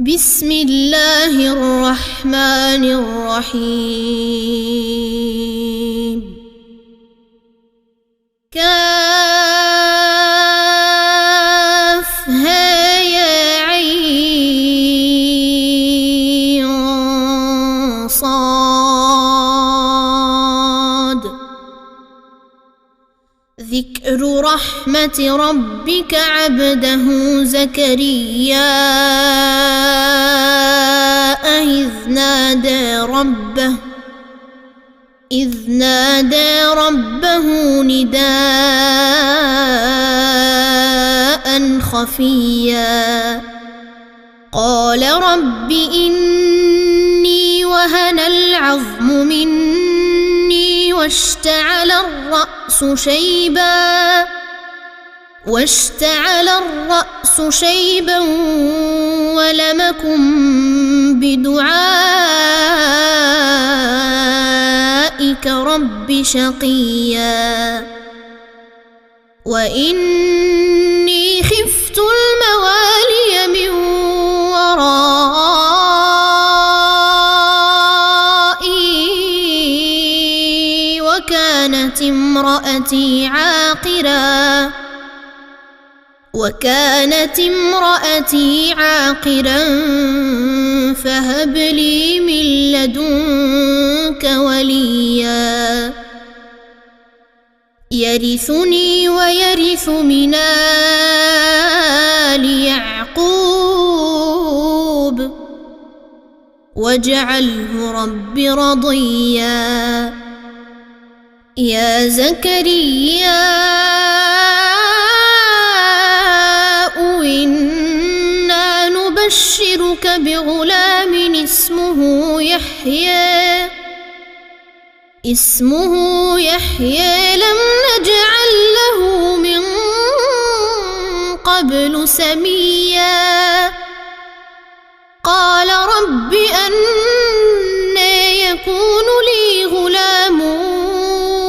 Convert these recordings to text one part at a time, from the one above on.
بسم الله الرحمن الرحيم كافها يا عين صاد ذكر رحمة ربك عبده زكريا إذ نادى ربه نداء خفيا قال رب إني وهن العظم مني واشتعل الرأس شيبا ولم أكن بدعائك رب شقيا وإني خفت الموالي من ورائي وكانت امرأتي عاقرا فهب لي من لدنك وليا يرثني ويرث من آل يعقوب واجعله رب رضيا يا زكريا إنا نبشرك بغلام اسمه يحيى لم نجعل له من قبل سميا قال رب أنى يكون لي غلام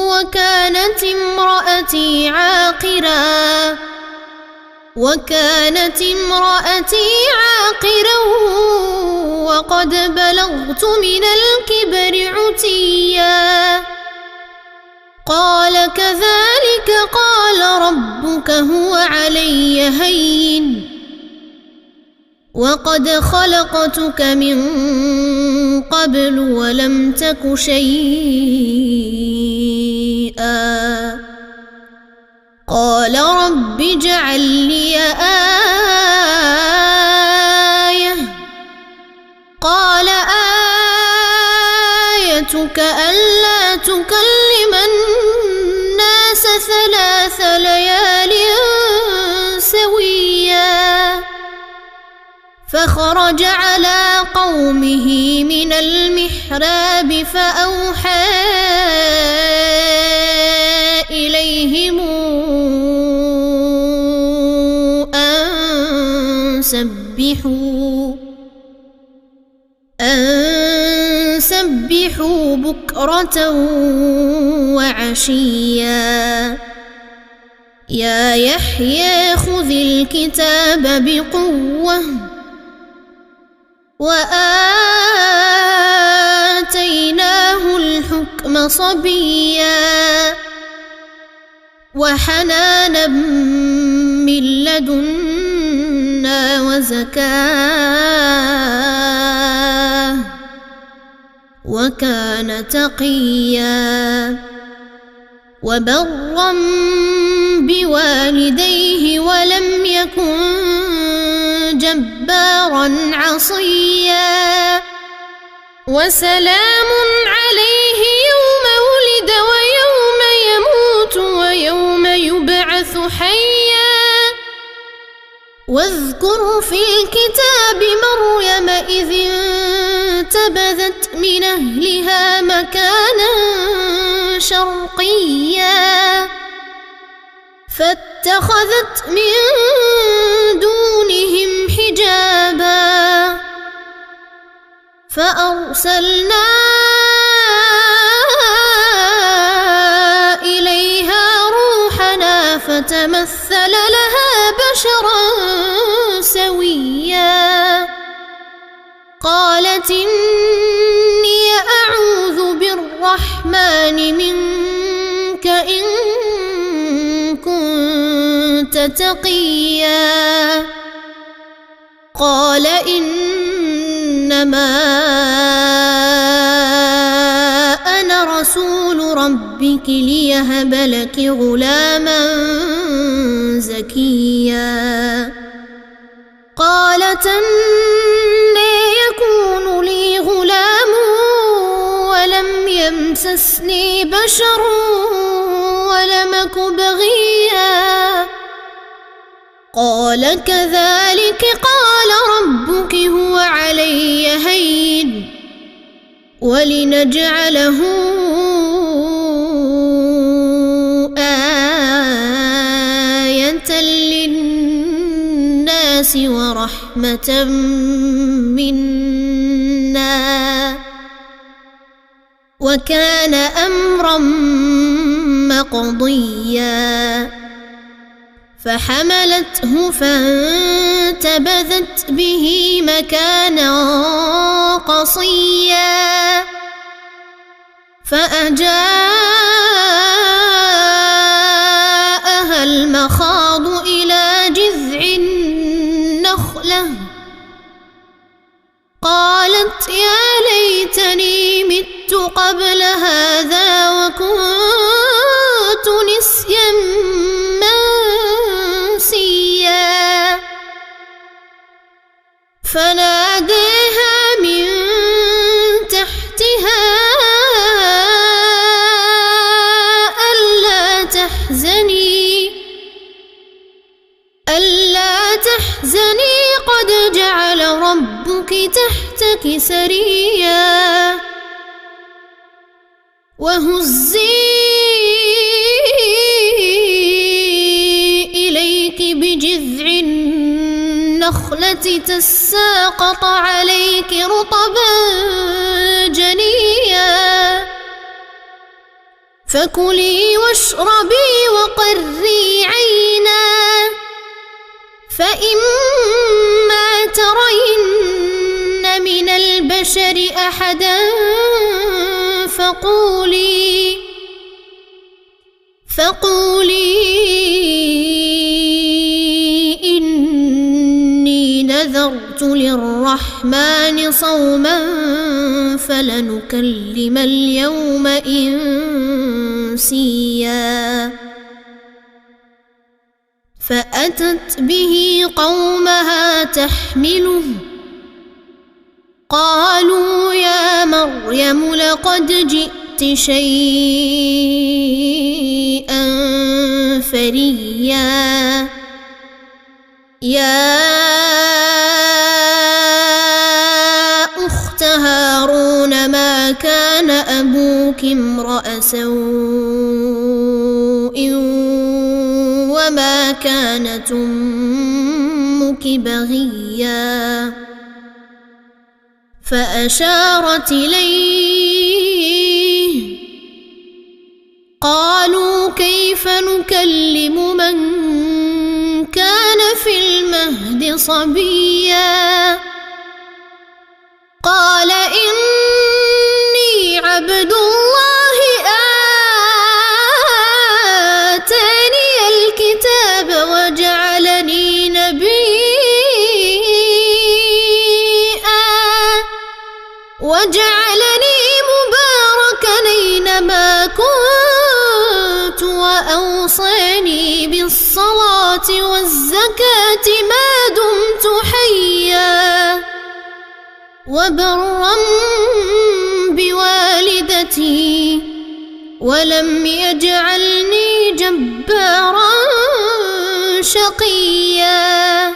وكانت امرأتي عاقرا وقد بلغت من الكبر عتيا قال كذلك قال ربك هو علي هين وقد خلقتك من قبل ولم تك شيئا قال رب اجعل لي آية قال آيتك ألا تكلم الناس 3 ليال سويا فخرج على قومه من المحراب فأوحى إليهم أن سبحوا بكرة وعشيا يا يحيى خذ الكتاب بقوة وآتيناه الحكم صبيا وحنانا من لدنا وزكاة وكان تقيا وبرا بوالديه ولم يكن جبارا عصيا وسلام عليه يوم ولد ويوم يموت ويوم يبعث حيا واذكر في الكتاب مريم إذ انتبذت من أهلها مكانا شرقيا فاتخذت من دونهم حجابا فأرسلنا إليها روحنا فتمثل لها بشرا سويا قالت إني أعوذ بالرحمن منك إن كنت تقيا قال إنما أنا رسول ربك ليهب لك غلاما زكيا قالت أنى يكون لي غلام ولم يمسسني بشر ولم أك بغيا قال كذلك قال ربك هو علي هين ولنجعله آية للناس ورحمة منا وكان أمرا مقضيا فحملته فانتبذت به مكانا قصيا فأجاءها المخاض إلى جذع النخلة قالت يا ليتني مت قبل هذا وكنت نسيا منسيا فناداها من تحتها ألا تحزني قد جعل ربك تحتك سريا وهزي إليك بجذع النخلة تساقط عليك رطبا جنيا فكلي واشربي وقري عينا فإما ترين من البشر أحدا فقولي إني نذرت للرحمن صوما فلنكلم اليوم إنسيا فأتت به قومها تحمله قالوا يا مريم لقد جئت شيئا فريا يا أخت هارون ما كان أبوك امرأ سوء وما كانت أمك بغيا فأشارت إليه قالوا كيف نكلم من كان في المهد صبيا قال إني عبد الله آتاني الكتاب وجعلني مباركا أينما كنت وأوصاني بالصلاة والزكاة ما دمت حيا وبرا بوالدتي ولم يجعلني جبارا شقيا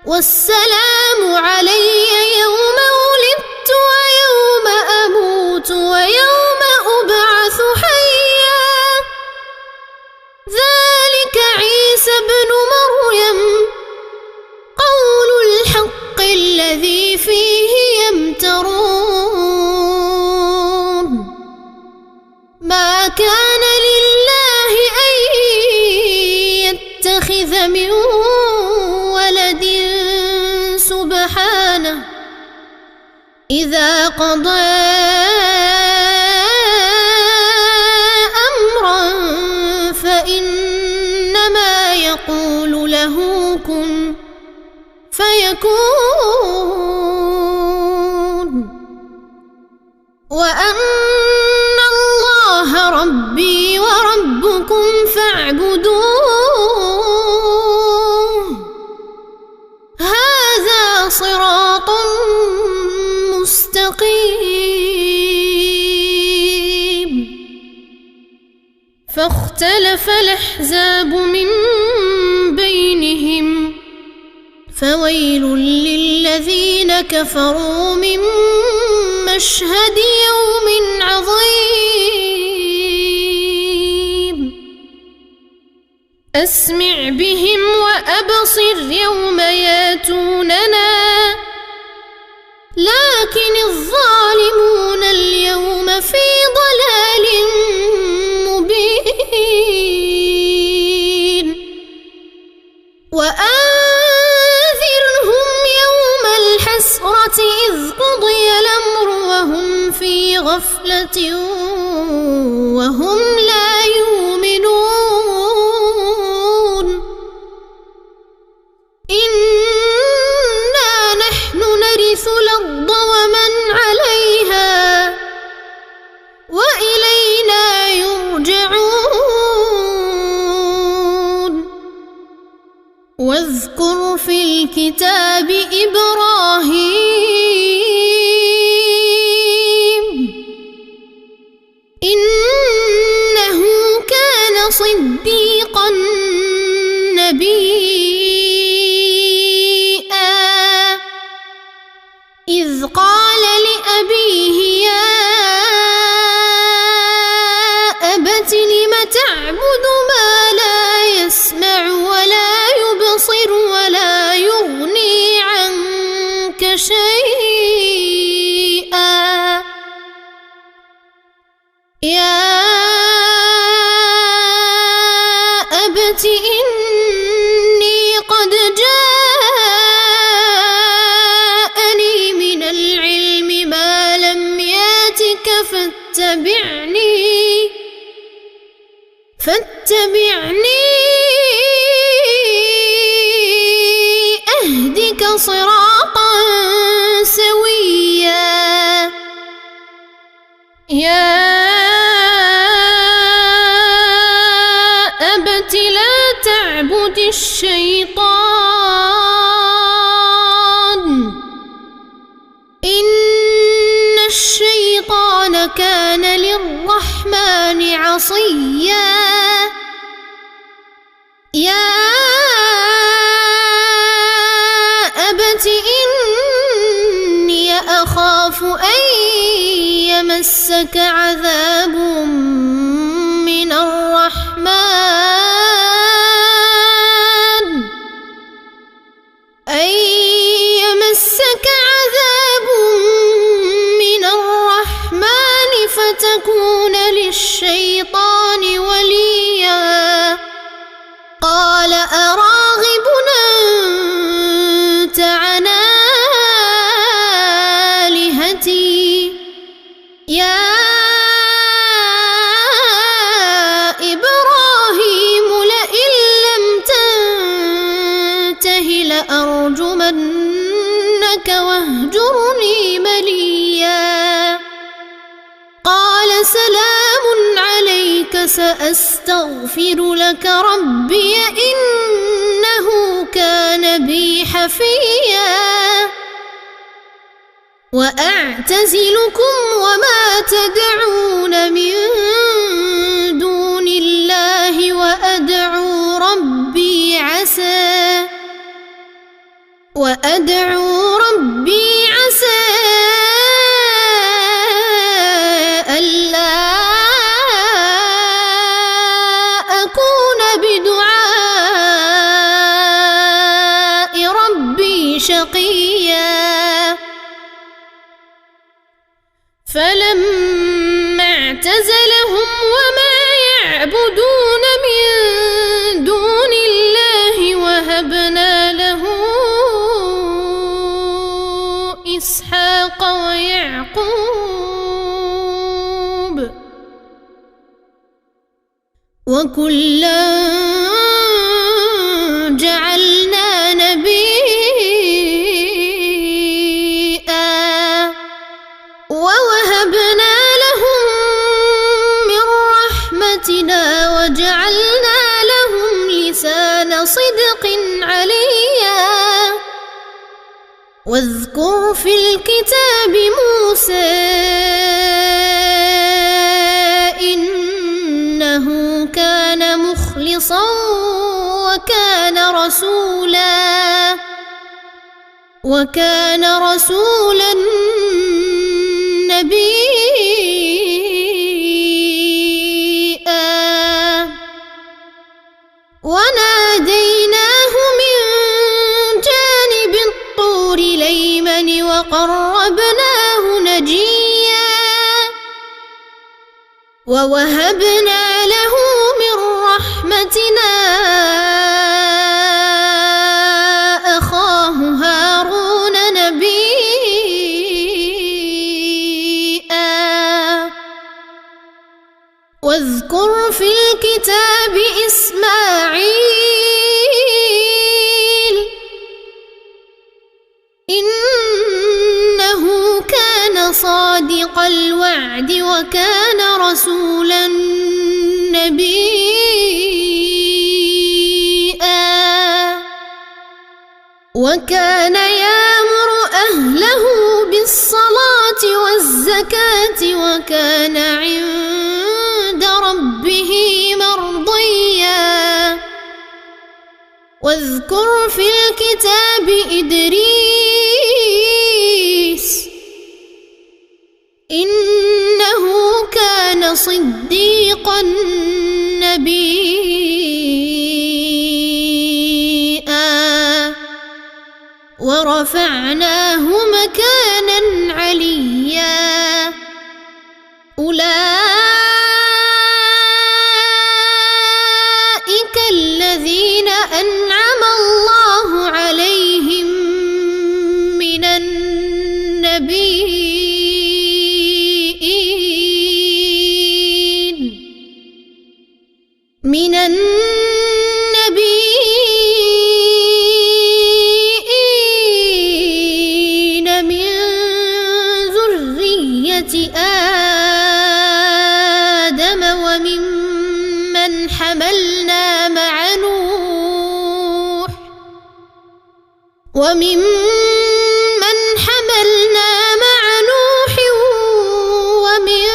والسلام علي يوم ولدت ويوم أموت ويوم أبعث حيا ذلك عيسى ابن مريم قول الحق الذي فيه يمترون ما كان لله أن يتخذ من ولد سبحانه إذا قضى أمرا فإنما يقول له كن فيكون وأن الله ربي وربكم فاعبدوه هذا صراط مستقيم فاختلف الأحزاب من بينهم فويل للذين كفروا من مشهد يوم عظيم أسمع بهم وأبصر يوم ياتوننا لكن الظالمون اليوم في ضلال مبين وأنذرهم يوم الحسرة إذ قضي الأمر وهم في غفلة وهم لا يؤمنون إنا نحن نرث الأرض ومن عليها وإلينا يرجعون واذكر في الكتاب إبراهيم إنه كان صديقا نبيا إذ قال لأبيه يا أبت لم تعبد ما لا يسمع ولا يبصر ولا يغني عنك شيئا يا أبت إني قد جاءني من العلم ما لم ياتك فاتبعني أهدك صراطا سويا يا أبت لا تعبد الشيطان إن الشيطان كان للرحمن عصيا يا أبت إني أخاف أن يمسك عذاب من الرحمن أن يمسك عذاب من الرحمن فتكون للشيطان وليا قال أراغب أنت عن آلهتي يا إبراهيم لئن لم تنته لأرجمنك واهجرني مليا قال سلام عليك سأستغفر لك ربي إنه كان بي حفيا وأعتزلكم وما تدعون من دون الله وأدعو ربي عسى ألا أكون بدعاء ربي شقيا فلما اعتزلهم وما يعبدون من دون الله وهبنا له إسحاق ويعقوب وكلا جعلنا نبيا ووهبنا لهم من رحمتنا وجعلنا لهم لسان صدق عليا واذكر في الكتاب موسى إنه كان مخلصا وكان رسولا نبيا وناديناه من جانب الطور الأيمن وقربناه نجيا ووهبنا له من رحمتنا أخاه هارون نبيا واذكر في الكتاب إسماعيل إنه كان صادق الوعد وكان رسولا نبيا وكان يأمر أهله بالصلاة والزكاة وكان عند ربه مرضيا واذكر في الكتاب إدريس إنه كان صديقا نبيا ورفعناه مكانا عليا أولئك الذين أنعم الله عليهم من النبيين من ذرية آدم وممن حملنا مع نوح ومن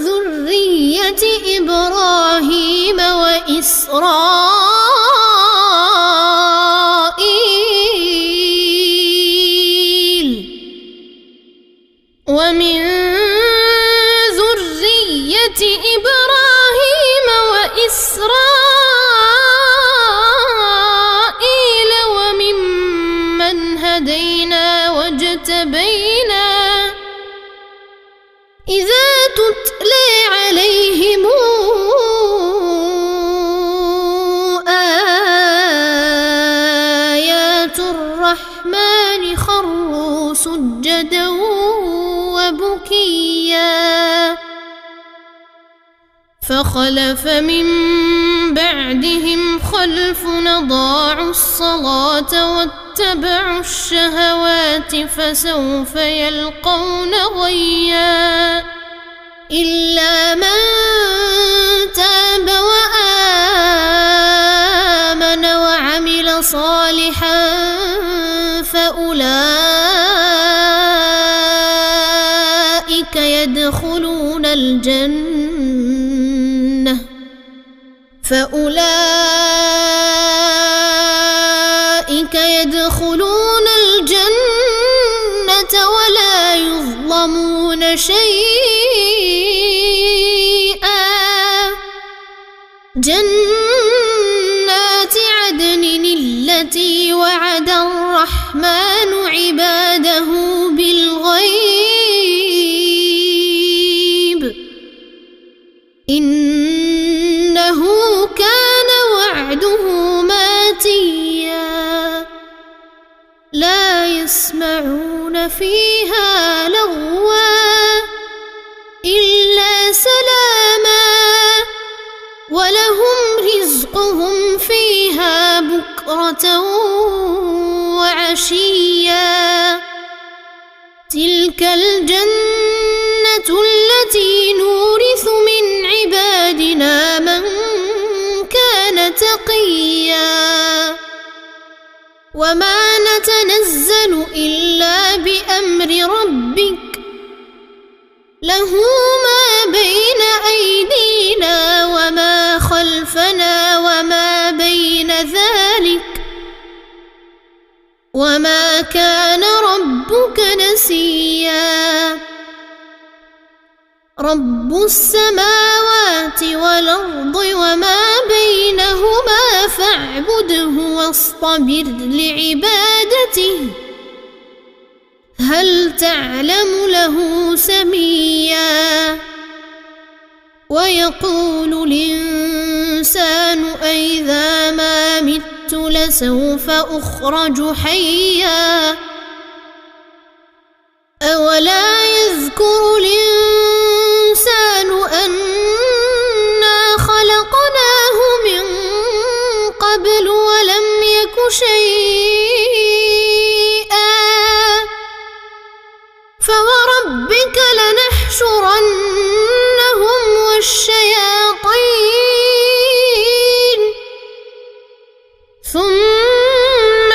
ذرية إبراهيم وإسرائيل وممن هدينا واجتبينا إذا تتلى عليهم آيات الرحمن خروا سجدا وبكيا فخلف من بعدهم خلف أضاعوا الصلاة واتبعوا الشهوات فسوف يلقون غيا إلا من تاب وآمن وعمل صالحا فأولئك يدخلون الجنة ولا يظلمون شيئا جنات عدن التي وعد الرحمن عباده بالغيب إنه كان وعده ماتيا لا يسمعون فيها لغوا إلا سلاما ولهم رزقهم فيها بكرة وعشيا تلك الجنة التي نورث من عبادنا من كان تقيا وما نتنزل إلا بأمر ربك له ما بين أيدينا وما خلفنا وما بين ذلك وما كان ربك نسيا رب السماوات والأرض وما بينهما فاعبده واصطبر لعبادته هل تعلم له سميا ويقول الإنسان أئذا ما مت لسوف أخرج حيا أولا يذكر الإنسان أنا خلقناه من قبل ولم يك شيئا فوربك لنحشرنهم والشياطين ثم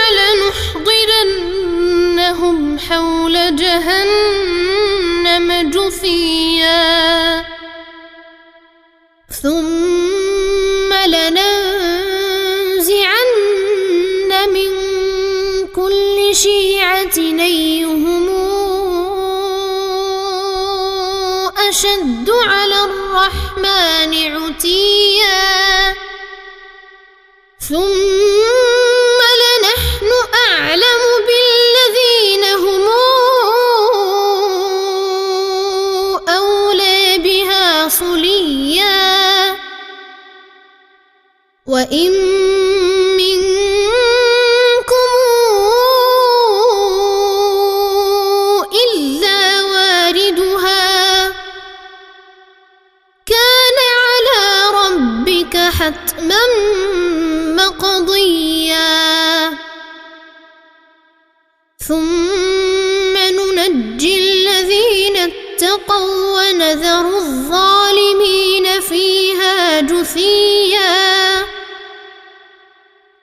لنحضرنهم حول جهنم جثيا ثم لننزعن من كل شيعة أيهم أشد على الرحمن عتيا ثم لنحن أعلم بالذين هم أولى بها صليا وإن منكم إلا واردها كان على ربك حتما مقضيا ثم ننجي الذين اتقوا ونذر الظالمين فيها جثيا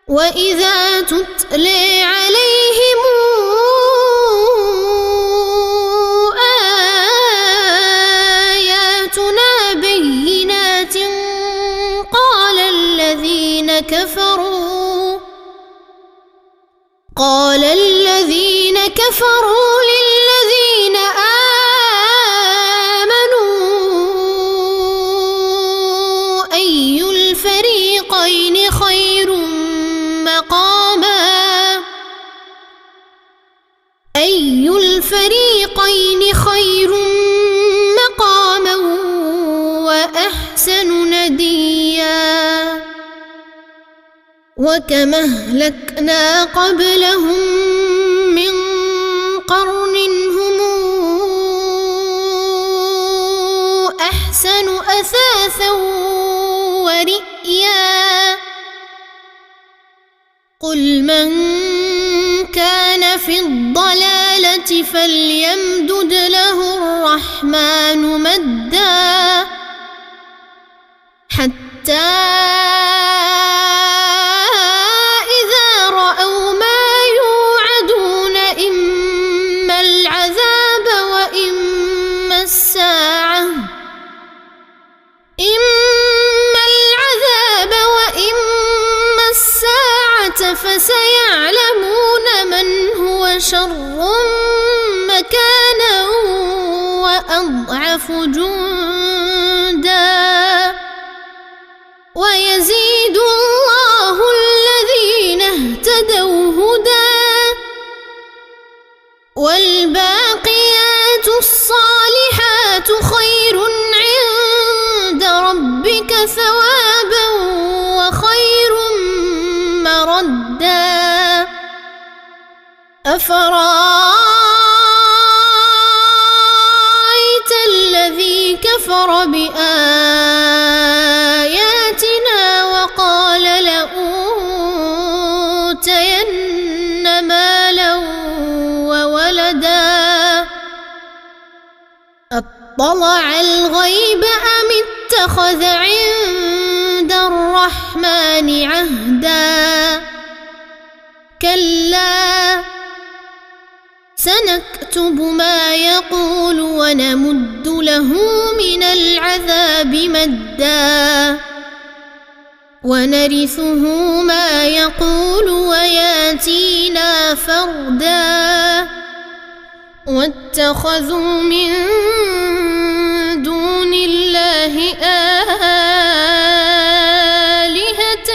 وإذا تتلى عليهم آياتنا بينات قال الذين كفروا للذين آمنوا أي الفريقين خير مقاما وأحسن نديا وكما أهلكنا قبلهم من قرن هم أحسن أثاثا ورئيا قل من كان في الضلالة فليمدد له الرحمن مدا حتى إذا رأوا ما يوعدون إما العذاب وإما الساعة فسيعلمون من هو شر مكانا وأضعف جندا ويزيد الله الذين اهتدوا هدى والباقيات الصالحات خير عند ربك ثوابا وخير مردا أفرأيتم أطلع الغيب أم اتخذ عند الرحمن عهدا كلا سنكتب ما يقول ونمد له من العذاب مدا ونرثه ما يقول وياتينا فردا واتخذوا من دون الله آلهة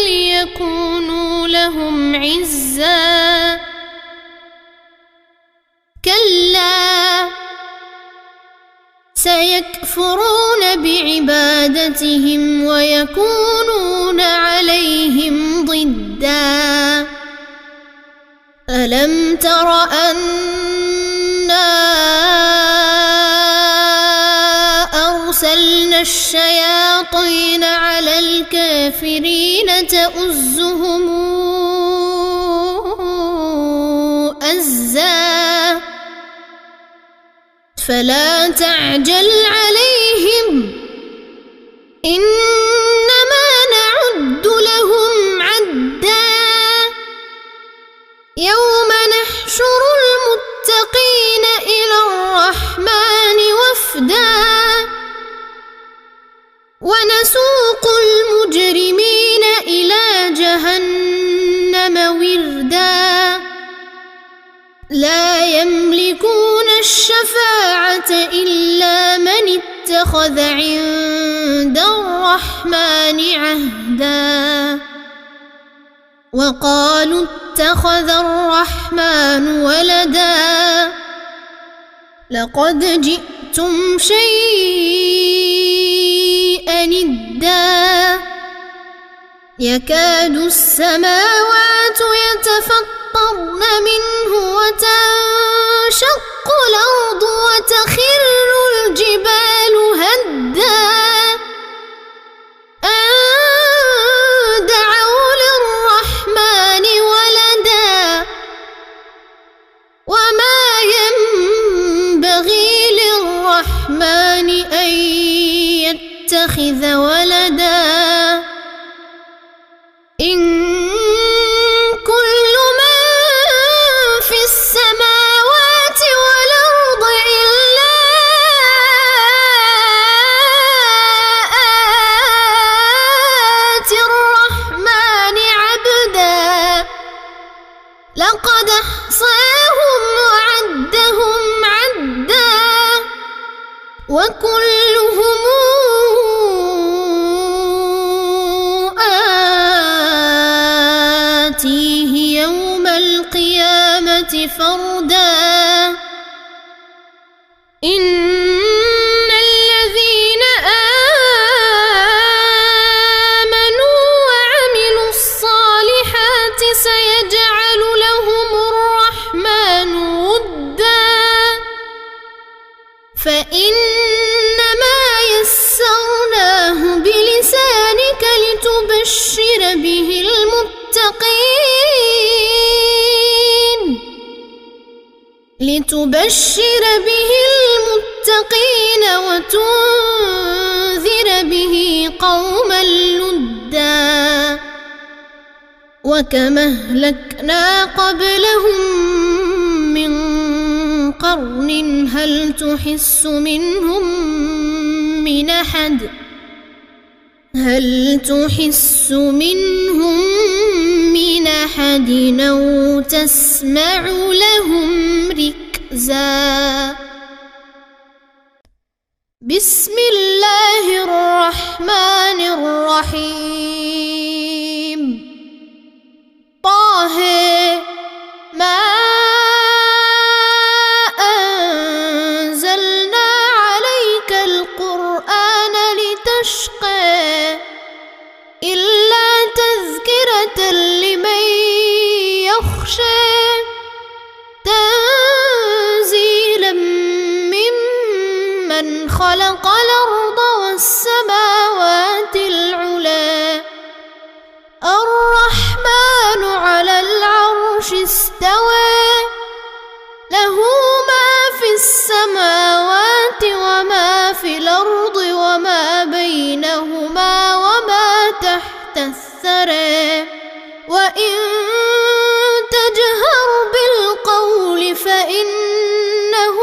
ليكونوا لهم عزا كلا سيكفرون بعبادتهم ويكونون عليهم ضدا ألم تر أنا أرسلنا الشياطين على الكافرين تؤزهم أزا فلا تعجل عليهم إنما نعد لهم عدا يوم نحشر المتقين إلى الرحمن وفدا ونسوق المجرمين إلى جهنم وردا لا يملكون الشفاعة إلا من اتخذ عند الرحمن عهدا وقالوا اتخذ الرحمن ولدا لقد جئتم شيئا إدا يكاد السماوات يتفطرن منه وتنشق الأرض وتخر الجبال هدا أن دعوا للرحمن ولدا وما ينبغي للرحمن أن يتخذ ولدا إن كل من في السماوات والأرض إلا آتي الرحمن عبدا لقد أحصاهم وعدهم عدا وكلهم آتيه يوم القيامة فردا إن الذين آمنوا وعملوا الصالحات سيجعل لهم الرحمن ودا فإنما يسرناه بلسانك لتبشر به المتقين وتنذر به قوما لدا وكما أهلكنا قبلهم من قرن هل تحس منهم من أحد أو تسمع لهم ركزا بسم الله الرحمن الرحيم طه ما أنزلنا عليك القرآن لتشقى إلا تذكرة لمن يخشى تنزيلا ممن خلق الأرض والسماوات العلى الرحمن على العرش استوى له ما في السماوات وما إنه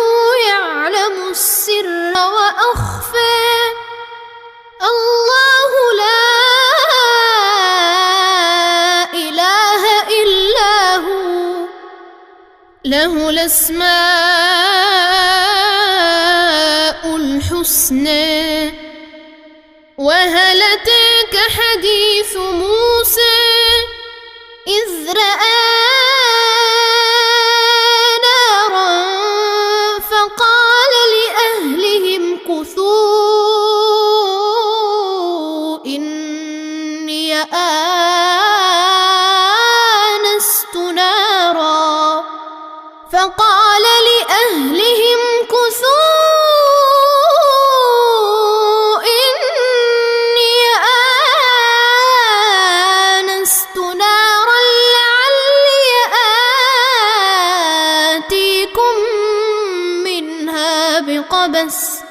يعلم السر وأخفى الله لا إله إلا هو له الأسماء الحسنى وهل أتاك حديث موسى إذ رأى نارا فقال لأهلهم كثوا إني آنست نارا فقال لأهلهم كثوا إني آنست نارا لعلي آتيكم منها بقبس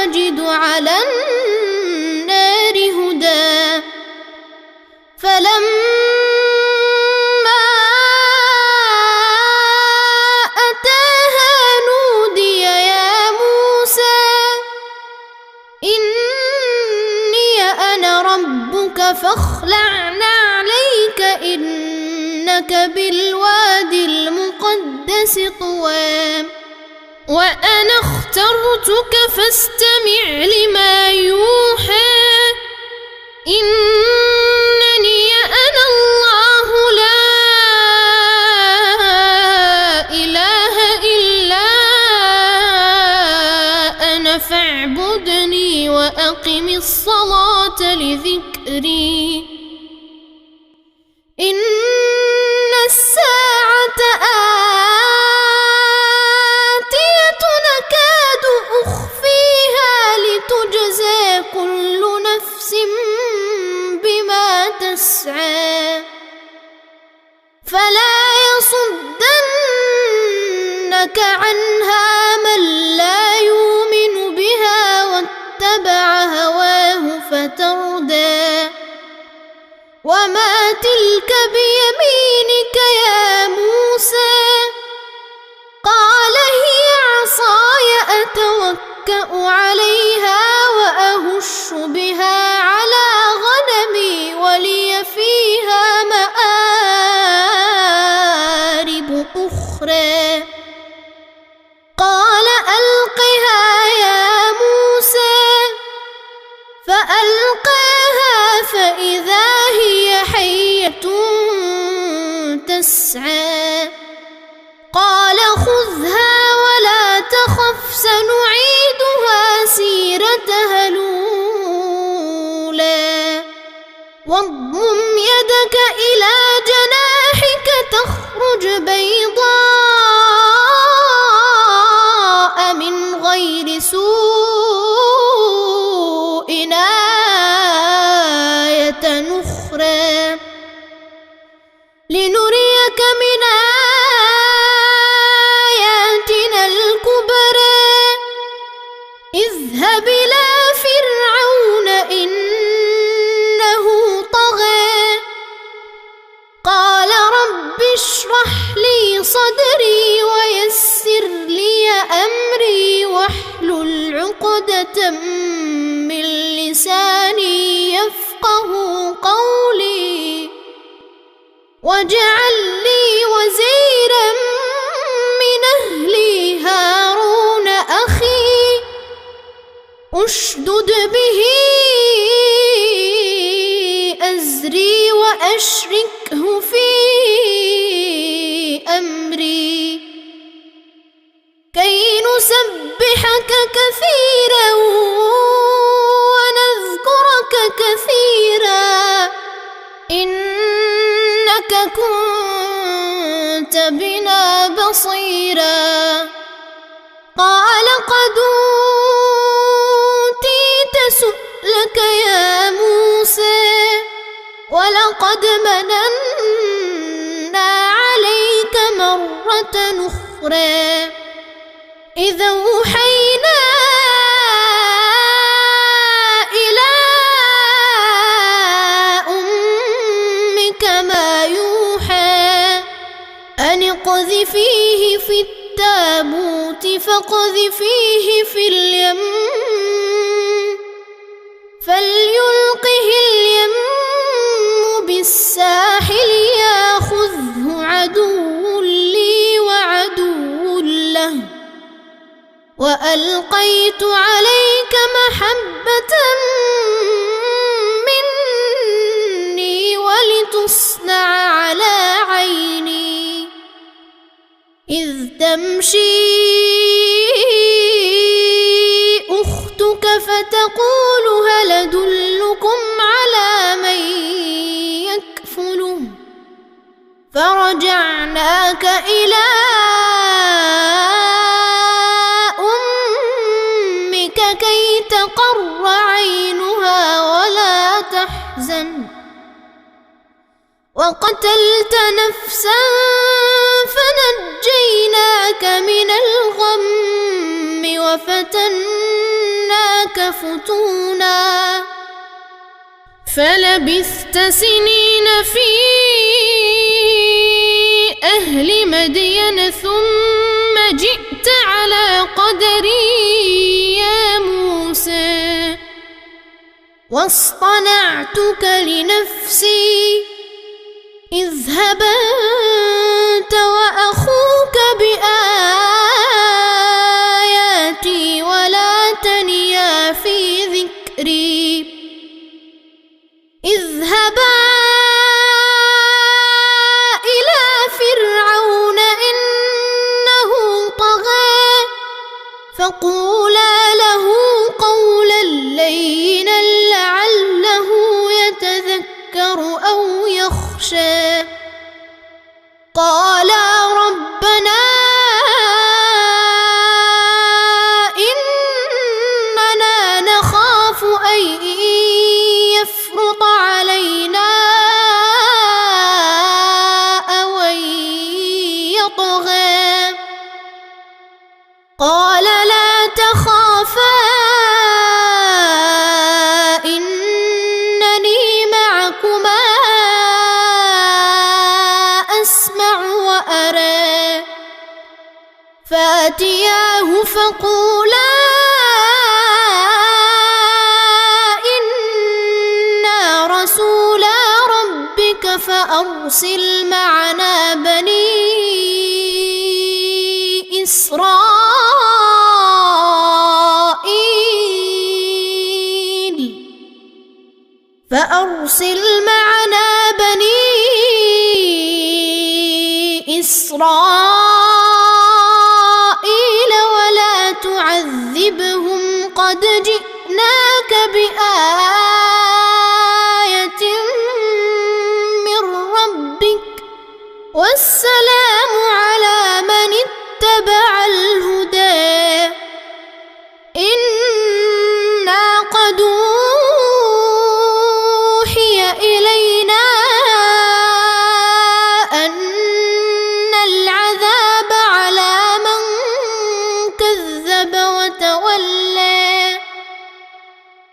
وجد على النار هدى فلما أتاها نودي يا موسى إني أنا ربك فاخلع نعليك إنك بالوادي المقدس طوى وأنا اخترتك فاستمع لما يوحى إنني أنا الله لا إله إلا أنا فاعبدني وأقم الصلاة لذكري إن الساعة آتية أكاد أخفيها لتجزى كل نفس بما تسعى فلا يصدنك عنها من لا يؤمن بها واتبع هواه فتردى وما تلك بيمينك يا موسى قال هي عصاي أتوكأ عليها وأهش بها على غنمي ولي فيها مآرب أخرى قال ألقها يا موسى فألقاها فإذا هي حية تسعى قال خذها ولا تخف سنعيدها سيرتها الأولى واضمم يدك إلى جناحك تخرج بيضاء من غير سوء آية أخرى لنريك من آياتنا الكبرى اذهب إلى فرعون إنه طغى قال رب اشرح لي صدري ويسر لي أمري واحلل عقدة من لساني يفقه قولي واجعل لي وزيرا من أهلي هارون أخي أشدد به أزري وأشركه في أمري كي نسبحك كثيرا ونذكرك كثيرا إنك كنت بنا بصيرا قال قد أوتيت سؤلك يا موسى ولقد مننا عليك مرة أخرى إذا أوحينا إلى فاقذفيه في التابوت فاقذفيه في اليم فليلقه اليم بالساحل ياخذه عدو لي وعدو له وألقيت عليك محبة مني ولتصنع على عيني إذ تمشي أختك فتقول هل أدلكم على من يكفله فرجعناك إلى أمك كي تقر عينها ولا تحزن وقتلت نفسا فنجيناك من الغم وفتناك فتونا فلبثت سنين في أهل مدين ثم جئت على قدري يا موسى واصطنعتك لنفسي اذهب أنت وأخوك بآياتي ولا تنيا في ذكري اذهبا إلى فرعون إنه طغى فقولا له قولا لينا لعله يتذكر أو يخشى قالا ربنا إننا نخاف أن يفرط علينا أو أن يطغى قال لا تخافا إنني معكما أسمع وأرى فأتياه فقولا إنا رسولا ربك فأرسل معنا بني إسرائيل ولا تعذبهم قد جئناك بآية من ربك والسلام على من اتبع الهدى إنا قد أوحي إلينا أن العذاب على من كذب وتولى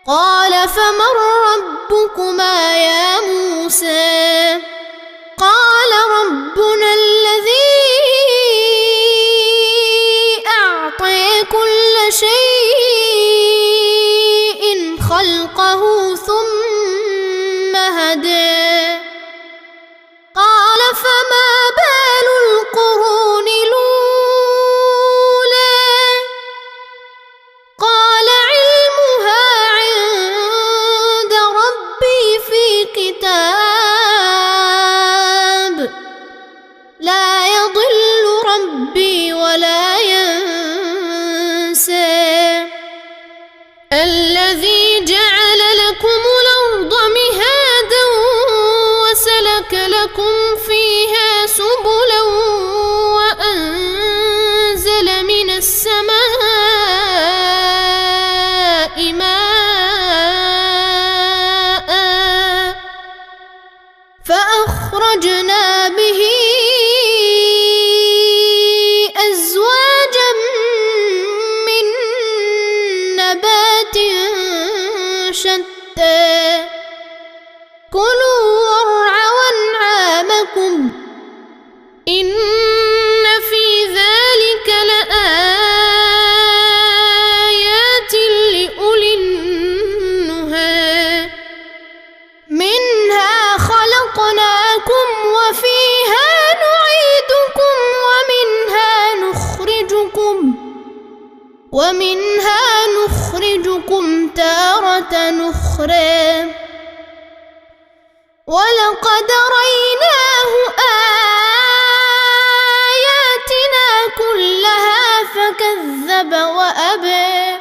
قال فمن ربكما يا موسى قال ربنا الذي أعطى كل شيء خلقه ثم هدى قال فما بال القرون الأولى قال علمها عند ربي في كتاب لا يضل ربي ولا ينسى الذي جعل لكم الأرض مهادا وسلك لكم فيها سبلا وأنزل من السماء ماء فأخرجنا به أزواجا من نبات شتى كلوا وارعوا أنعامكم إن ومنها نخرجكم تارة أخرى ولقد ريناه آياتنا كلها فكذب وأبى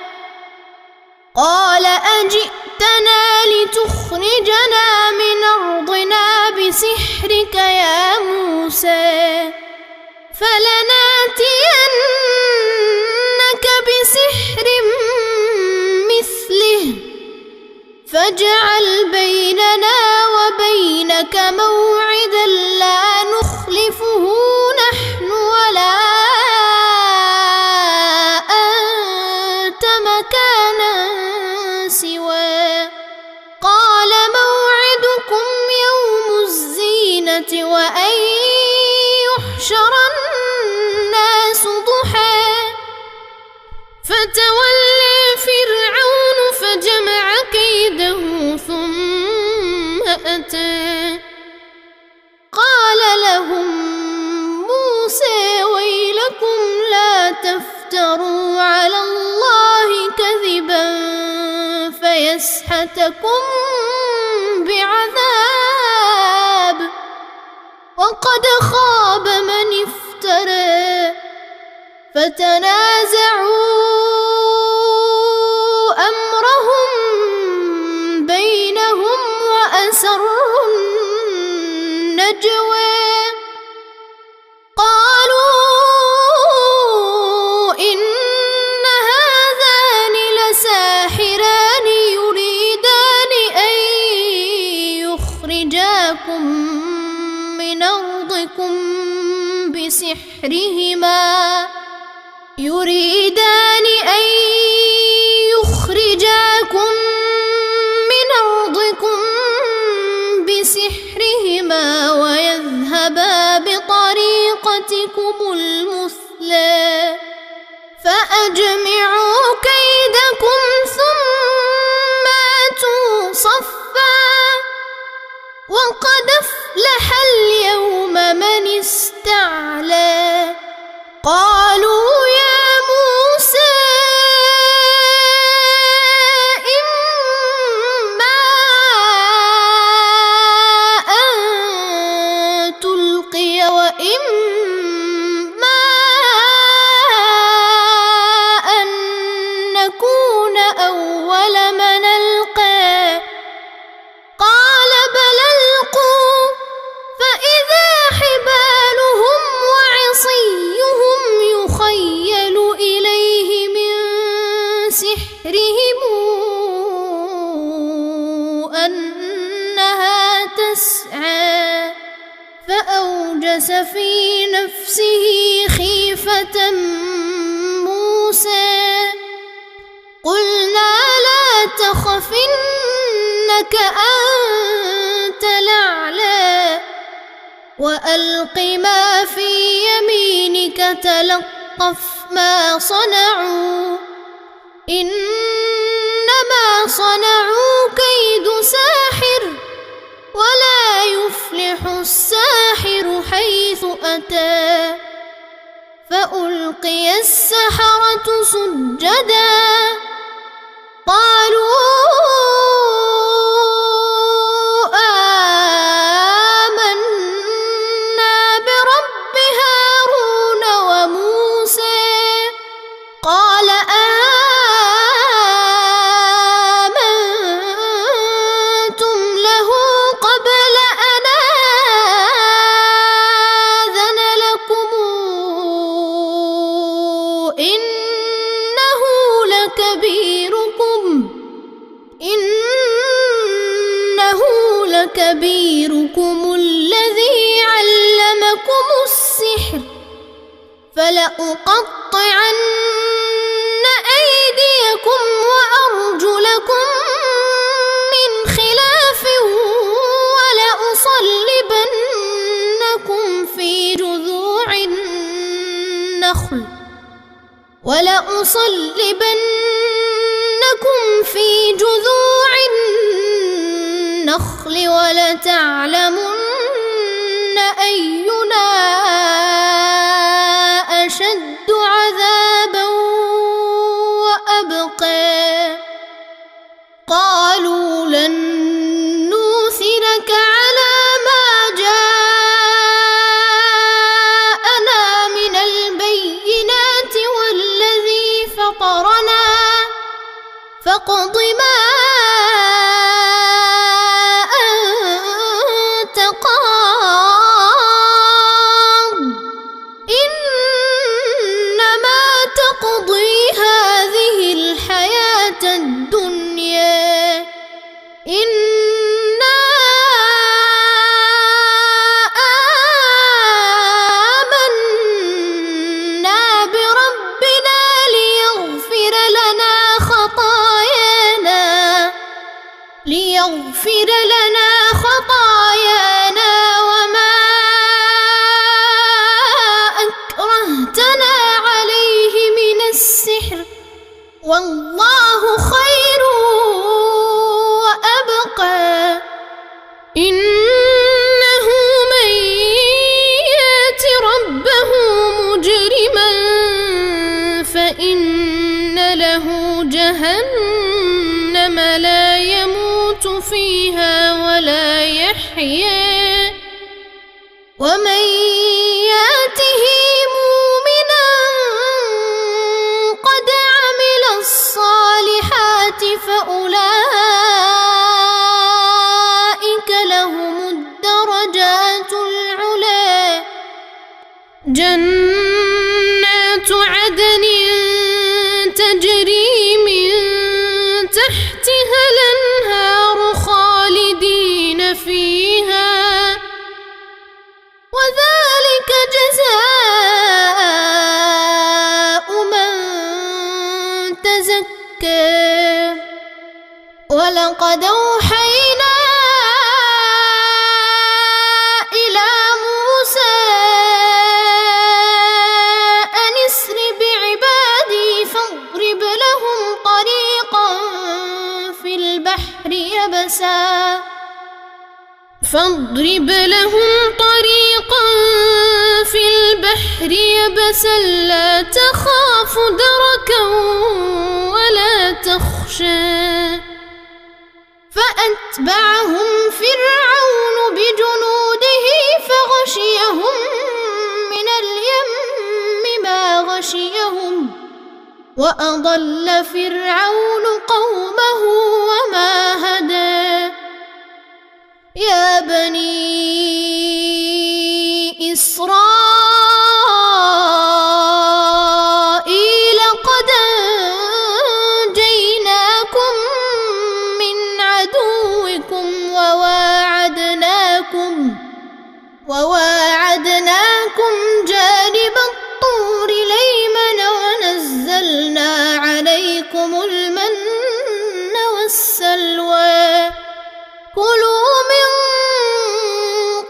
قال أجئتنا لتخرجنا من أرضنا بسحرك يا موسى فلناتينك بسحر مثله فاجعل بيننا وبينك موعدا لا نخلفه نحن ولا أنت مكانا سواه قال موعدكم يوم الزينة وأن يحشر الناس ضحى فتولى فرعون فجمع كيده ثم أتى قال لهم موسى ويلكم لا تفتروا على الله كذبا فيسحتكم بعذاب وقد خاب من افترى فتنازعوا أمرهم بينهم وأسروا النجوى قالوا إن هذان لساحران يريدان أن يخرجاكم من أرضكم بسحرهما ويذهبا بطريقتكم المثلى فأجمعوا كيدكم ثم أتوا صفا وقد أفلح اليوم من استعلى قالوا يا موسى إما أن تلقي وإما أن نكون أول من ألقى قال بل ألقوا فإذا حبالهم وعصيهم يخيل إليه من سحرهم أنها تسعى فأوجس في نفسه خيفة موسى قلنا لا تخف إنك أنت الأعلى وألق ما في يمينك تلقف ما صنعوا إنما صنعوا كيد ساحر ولا يفلح الساحر حيث أتى فألقي السحرة سجدا قالوا آمنا برب هارون وموسى قال آمنتم له قبل أن آذن لكم إنه لكبيركم الذي علمكم السحر فلأقطعن أيديكم وأرجلكم من خلاف ولأصلبنكم في جذوع النخل ولتعلمن أينا أشد عذابا لنجزيك على ما جاءنا من البينات والذي فطرنا فاقض ما أنت قاض إنما تقضي هذه الحياة الدنيا إنا آمنا بربنا ليغفر لنا خطايانا وما أكرهتنا عليه من السحر والله خير وأبقى إنه من يات ربه مجرما فإن له جهنم لا يموت فيها ولا يحيا ومن ياته مؤمنا قد عمل الصالحات فأولئك لهم الدرجات العلى جنات عدن تجري من تحتها الأنهار خالدين فيها وذلك جزاء من تزكى ولقد أوحينا إلى موسى أن اسر بعبادي فاضرب لهم طريقا في البحر يبسا لا تخاف دركا ولا تخشى فأتبعهم فرعون بجنوده فغشيهم من اليم ما غشيهم وأضل فرعون قومه وما هدى يا بني إسرائيل قد أنجيناكم من عدوكم وواعدناكم جانب الطور الأيمن ونزلنا عليكم المن والسلوى كلوا من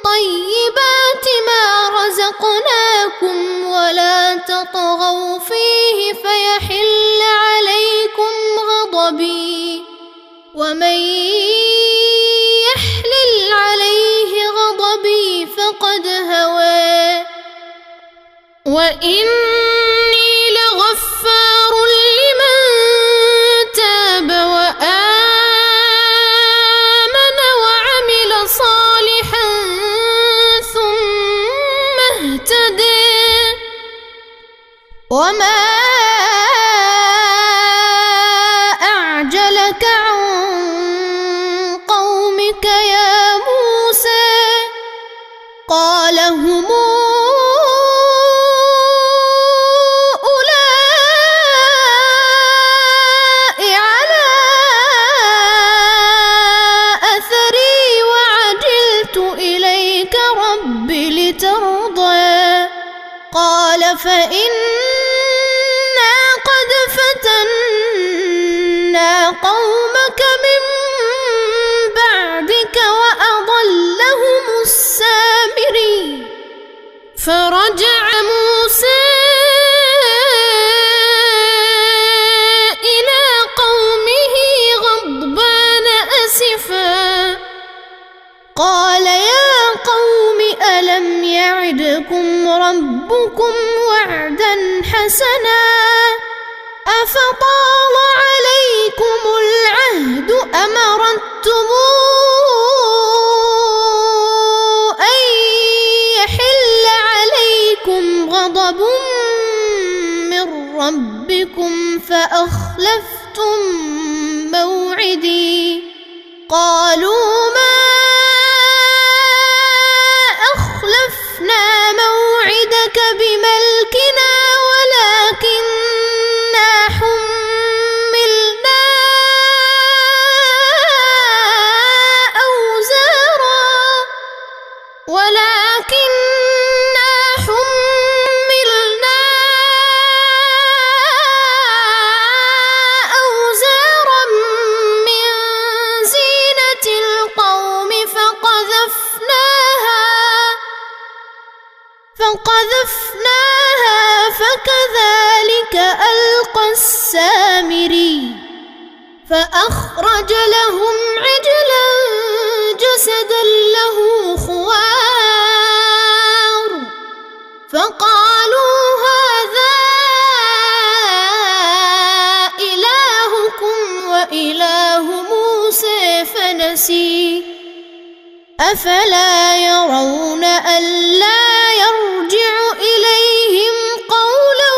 طيبات ما رزقناكم ولا تطغوا فيه فيحل عليكم غضبي ومن يحلل عليه غضبي فقد هوى وإني لغفار لمن تاب وآمن وعمل صالحا ثم اهتدى وما أعجلك عن قومك يا موسى قال هم أولئك على أثري وعجلت إليك رب لترضى قال فإنا قد فتنا قومك من بعدك وأضلهم السامري فرجع موسى إلى قومه غضبان أسفا قال يا قوم ألم يعدكم ربكم وعدا حسنا أفطال عليكم العهد أم أردتم أخلفتم موعدي قالوا ما أخلفنا موعدك بملكنا ولكننا حملنا أوزارا من زينة القوم فقذفناها فكذلك ألقى السامري فأخرج لهم عجلا جسدا له خوار فقالوا هذا إلهكم وإله موسى فنسي أفلا يرون ألا يرجع إليهم قولا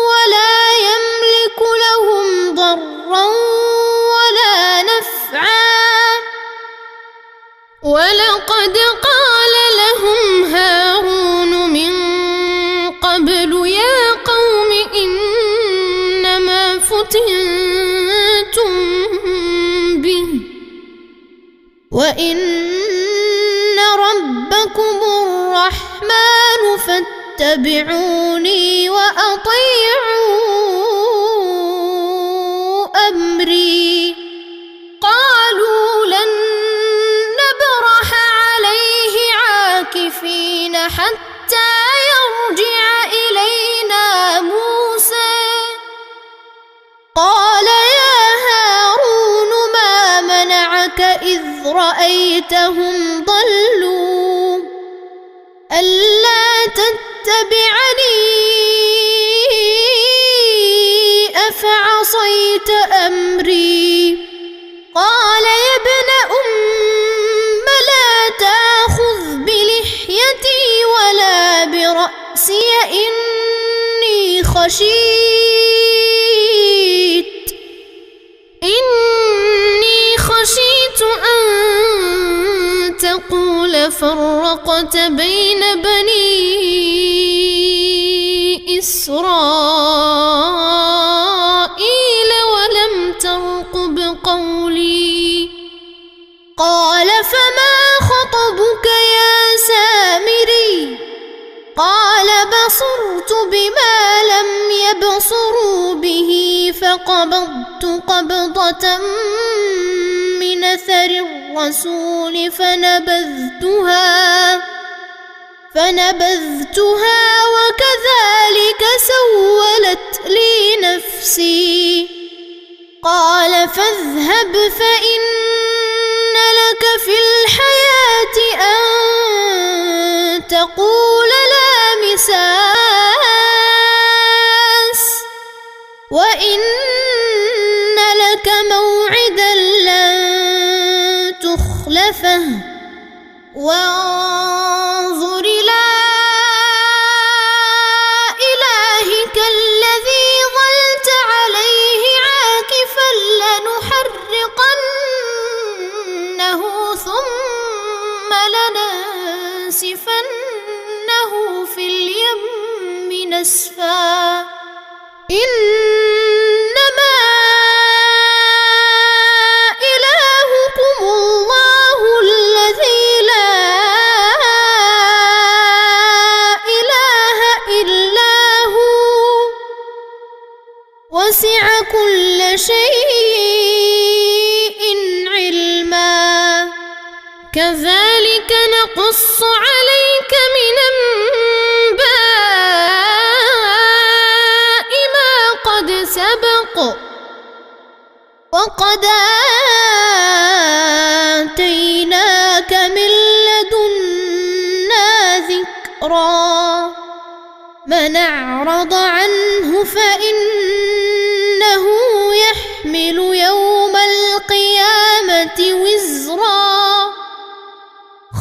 ولا يملك لهم ضرا ولا نفعا ولقد قال لهم هارون من قبل يا قوم إنما فتنتم به وإن ربكم الرحمن فاتبعوني وأطيعوا أمري قالوا لن نبرح عليه عاكفين حتى يرجع إلينا موسى قال يا هارون ما منعك إذ رأيتهم ضلوا ألا تتبعني أفعصيت أمري قال يا ابن أم لا تأخذ بلحيتي ولا برأسي إني خشيت أن تقول فرقت بين بني إسرائيل ولم ترقب قولي قال فما خطبك يا سامري قال بصرت بما لم يبصروا به فقبضت قبضة من أثر الرسول فنبذتها وكذلك سولت لي نفسي قال فاذهب فإن لك في الحياة أن تقول لا مساس وإن لك موعدا لن تخلفه وانظر إلى إلهك الذي ظلت عليه عاكفا لنحرقنه ثم لننسفنه في اليم نسفا إنما إلهكم الله الذي لا إله إلا هو وسع كل شيء علما كذلك نقص عليك من أنباء ما قد سبق وقد آتيناك من لدنا ذكرا من أعرض عنه فإنه يحمل يوم القيامة وزرا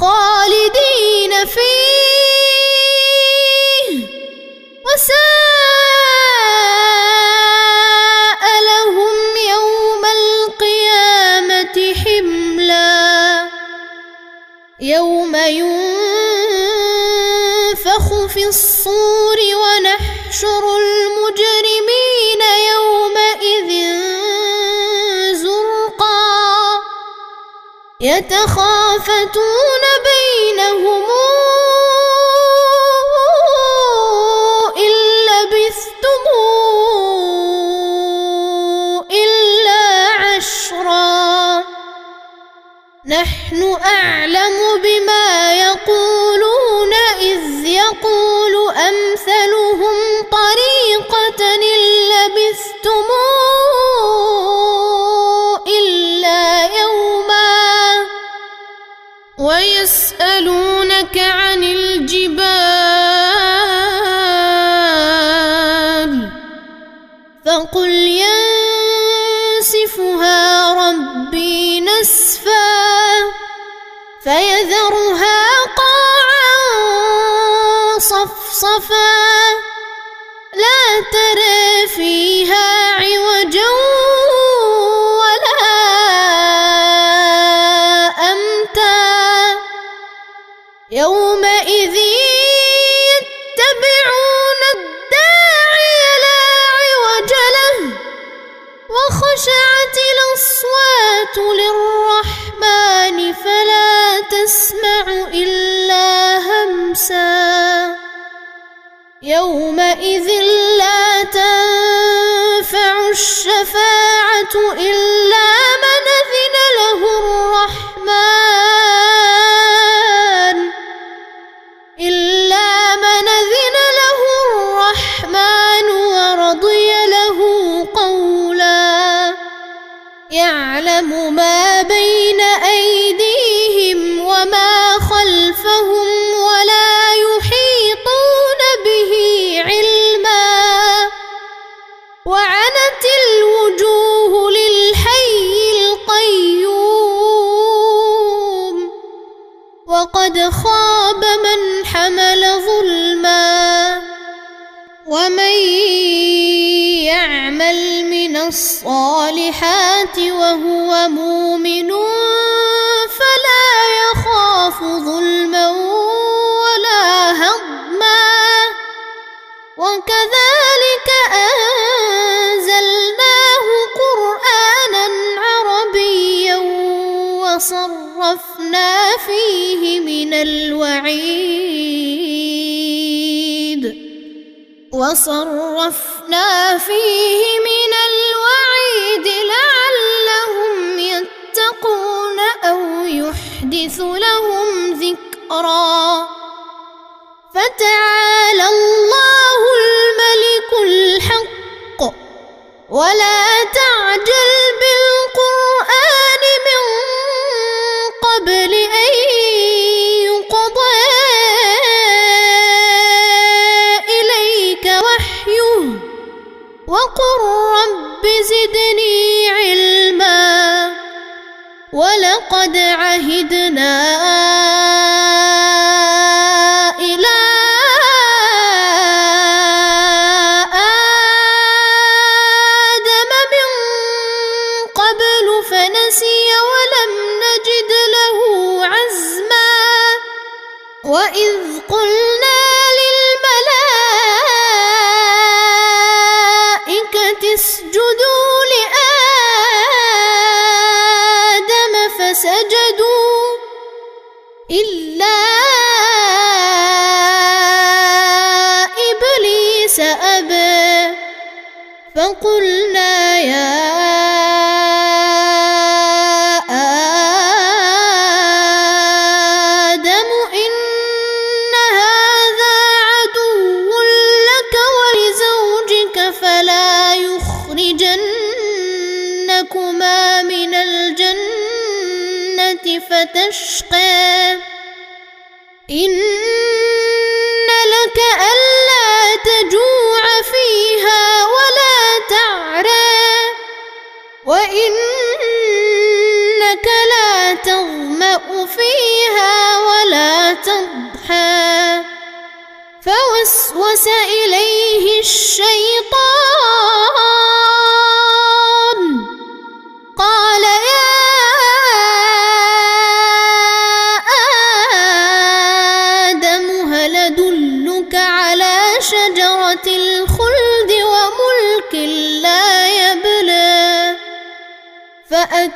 خالدين فيه وساء يوم ينفخ في الصور ونحشر المجرمين يومئذ زرقا يتخافتون بينهم إن لبثتم إلا عشرا نحن أعلم بما يقولون إذ يقول أمثلهم طريقة إن لبثتم إلا يوما ويسألونك عن الجبال فقل ينسفها ربي نسفا فيذرها قاعا صفصفا لا ترى فيها عوجا ولا أمتا يومئذ يتبعون الداعي لا عوج له وخشعت الأصوات للرحمن فلا تسمع إلا همسا يومئذ لا تنفع الشفاعة إلا من أذن له الرحمن ورضي له قولا يعلم ما بين أيديهم وما خلفهم ولا يحيطون به علما وعنت الوجوه للحي القيوم وقد خاب من حمل ظلما ومن يعمل من الصالحات وهو مؤمن فلا يخاف ظلما ولا هضما وكذلك أنزلناه قرآنا عربيا وصرفنا فيه من الوعيد لعلهم يتقون أو يحدث لهم ذكرا فتعالى الله الملك الحق ولا تعجل بالقرآن من قبل أن يقضى إليك وحيه وقل رب زدني علما ولقد عهدنا إلى آدم من قبل فنسي ولم نجد له عزما وإذ قلنا للملائكة اسجدوا لآدم فسجدوا إلا إبليس أبى فقلنا يا آدم إن هذا عدو لك ولزوجك فلا يخرجنكما من الجنة فتشقى إن لك ألا تجوع فيها ولا تعرى وإنك لا تظمأ فيها ولا تضحى فوسوس إليه الشيطان قال يا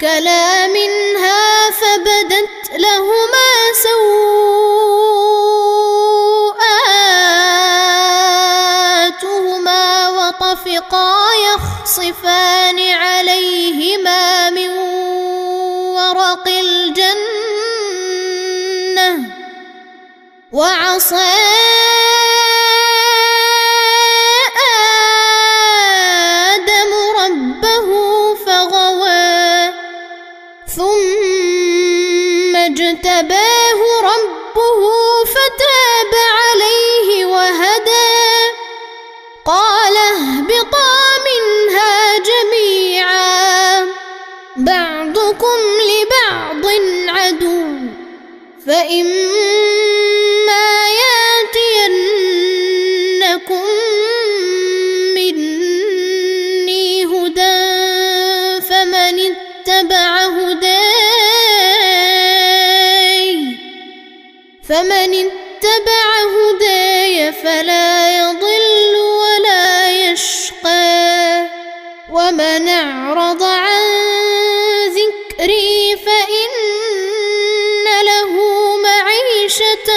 فأكلا منها فبدت لهما سوءاتهما وطفقا يخصفان عليهما من ورق الجنة وعصى آدم ربه فغوى ثم اجتباه ربه فتاب عليه وهدى قال اهبطا منها جميعا بعضكم لبعض عدو فإما ياتينكم مني هدى فمن اتبع هداي فلا يضل ولا يشقى ومن أعرض عن ذكري فإن له معيشة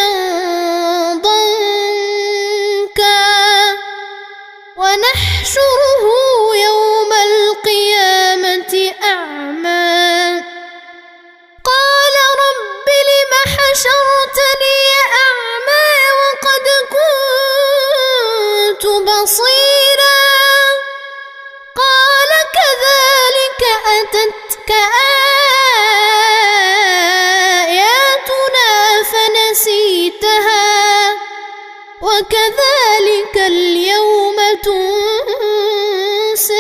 ضنكا ونحشره يوم القيامة أعمى قال رب لم حشرتني أعمى وقد كنت بصيرا قال كذلك أتتك آياتنا فنسيتها وكذلك اليوم تنسى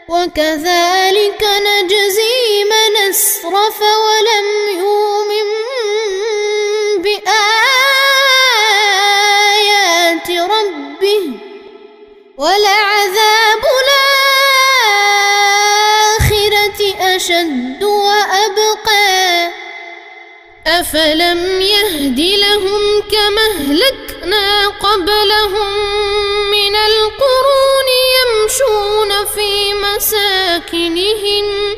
وكذلك نجزي من أسرف ولم يؤمن بآيات ربه ولعذاب الآخرة أشد وأبقى أفلم يهد لهم كما أهلكنا قبلهم من القرون يمشون في مساكنهم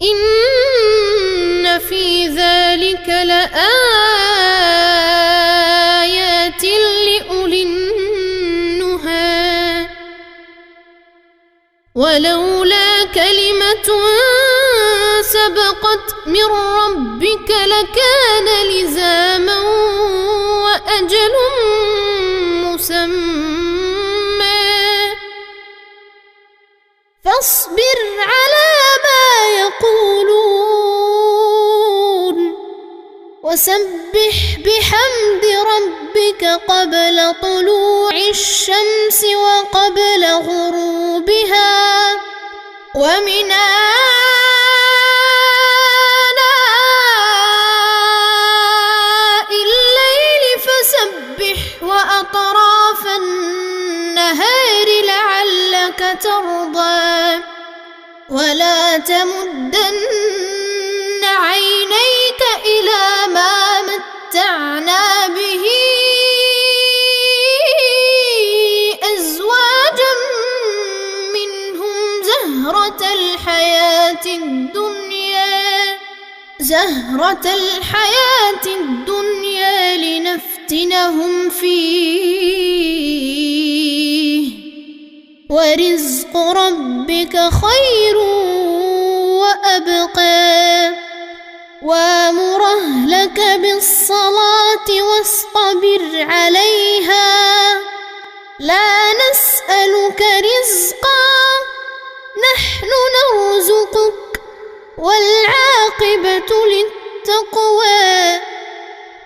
إن في ذلك لآيات لأولي النهى ولولا كلمة سبقت من ربك لكان لزاما وأجل مسمى فاصبر على ما يقولون وسبح بحمد ربك قبل طلوع الشمس وقبل غروبها ومن آناء الليل فسبح وأطراف النهار لعلك ترضى ولا تمدن عينيك إلى ما متعنا به أزواجا منهم زهرة الحياة الدنيا لنفتنهم فيه ورزق ربك خير وأبقى وامر أهلك بالصلاة واصطبر عليها لا نسألك رزقا نحن نرزقك والعاقبة للتقوى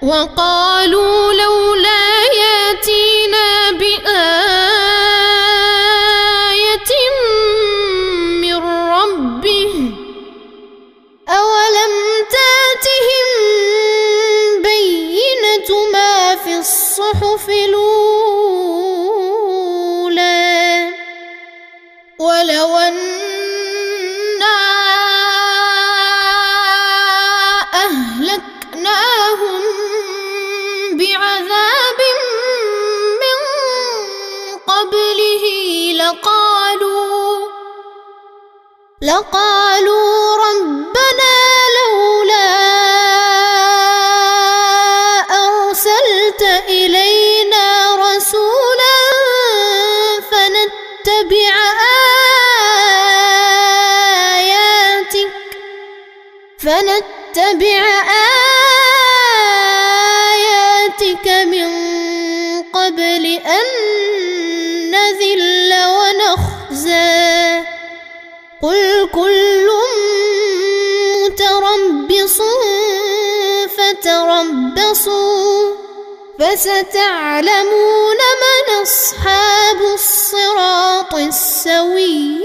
وقالوا لولا ياتينا بآية من ربه أولم تاتهم بينة ما في الصحف الأولى ولو أنا أهلكناهم بعذاب من قبله لقالوا ربنا لولا أرسلت إلينا رسولا فنتبع آياتك من قبل أن نذل ونخزى قل كل متربص فتربصوا فستعلمون من أصحاب الصراط السوي